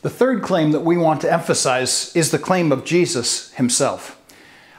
The third claim that we want to emphasize is the claim of Jesus himself.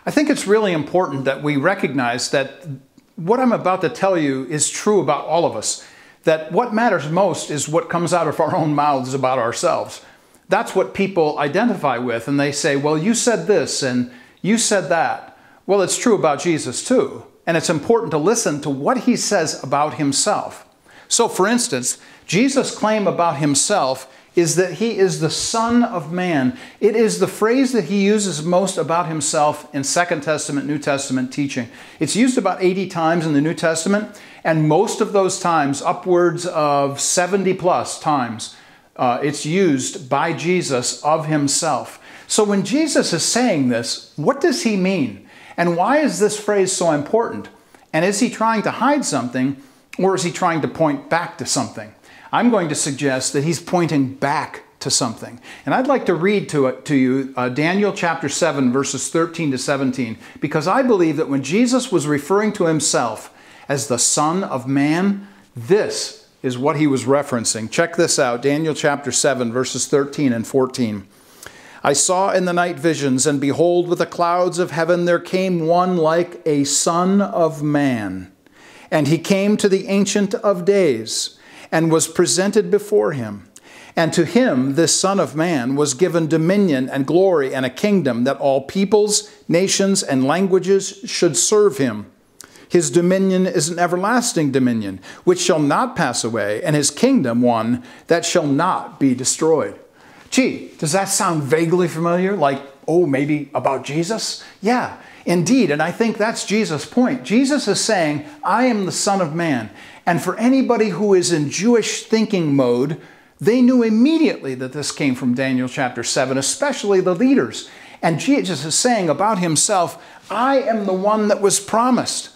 I think it's really important that we recognize that what I'm about to tell you is true about all of us. That what matters most is what comes out of our own mouths about ourselves. That's what people identify with, and they say, well, you said this and you said that. Well, it's true about Jesus too, and it's important to listen to what he says about himself. So, for instance, Jesus' claim about himself is that he is the Son of Man. It is the phrase that he uses most about himself in Second Testament, New Testament teaching. It's used about 80 times in the New Testament, and most of those times, upwards of 70 plus times, it's used by Jesus of himself. So when Jesus is saying this, what does he mean? And why is this phrase so important? And is he trying to hide something, or is he trying to point back to something? I'm going to suggest that he's pointing back to something. And I'd like to read to you Daniel chapter 7, verses 13 to 17, because I believe that when Jesus was referring to himself as the Son of Man, this is what he was referencing. Check this out, Daniel chapter 7, verses 13 and 14. I saw in the night visions, and behold, with the clouds of heaven there came one like a Son of Man. And he came to the Ancient of Days, and was presented before him. And to him, this Son of Man, was given dominion and glory and a kingdom, that all peoples, nations, and languages should serve him. His dominion is an everlasting dominion, which shall not pass away, and his kingdom one that shall not be destroyed. Gee, does that sound vaguely familiar? Like, oh, maybe about Jesus? Yeah, indeed, and I think that's Jesus' point. Jesus is saying, I am the Son of Man. And for anybody who is in Jewish thinking mode, they knew immediately that this came from Daniel chapter 7, especially the leaders. And Jesus is saying about himself, I am the one that was promised.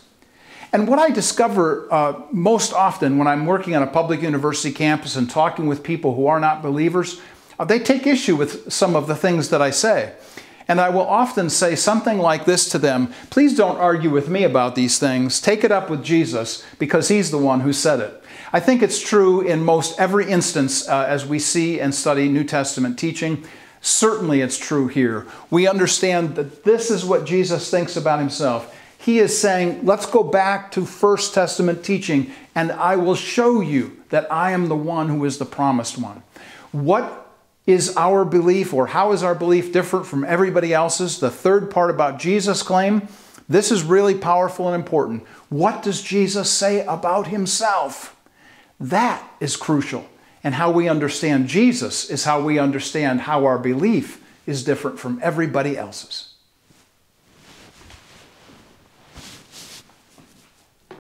And what I discover most often when I'm working on a public university campus and talking with people who are not believers, they take issue with some of the things that I say. And I will often say something like this to them, please don't argue with me about these things. Take it up with Jesus, because he's the one who said it. I think it's true in most every instance as we see and study New Testament teaching. Certainly it's true here. We understand that this is what Jesus thinks about himself. He is saying, let's go back to First Testament teaching, and I will show you that I am the one who is the promised one. What is our belief, or how is our belief different from everybody else's? The third part about Jesus' claim, this is really powerful and important. What does Jesus say about himself? That is crucial. And how we understand Jesus is how we understand how our belief is different from everybody else's.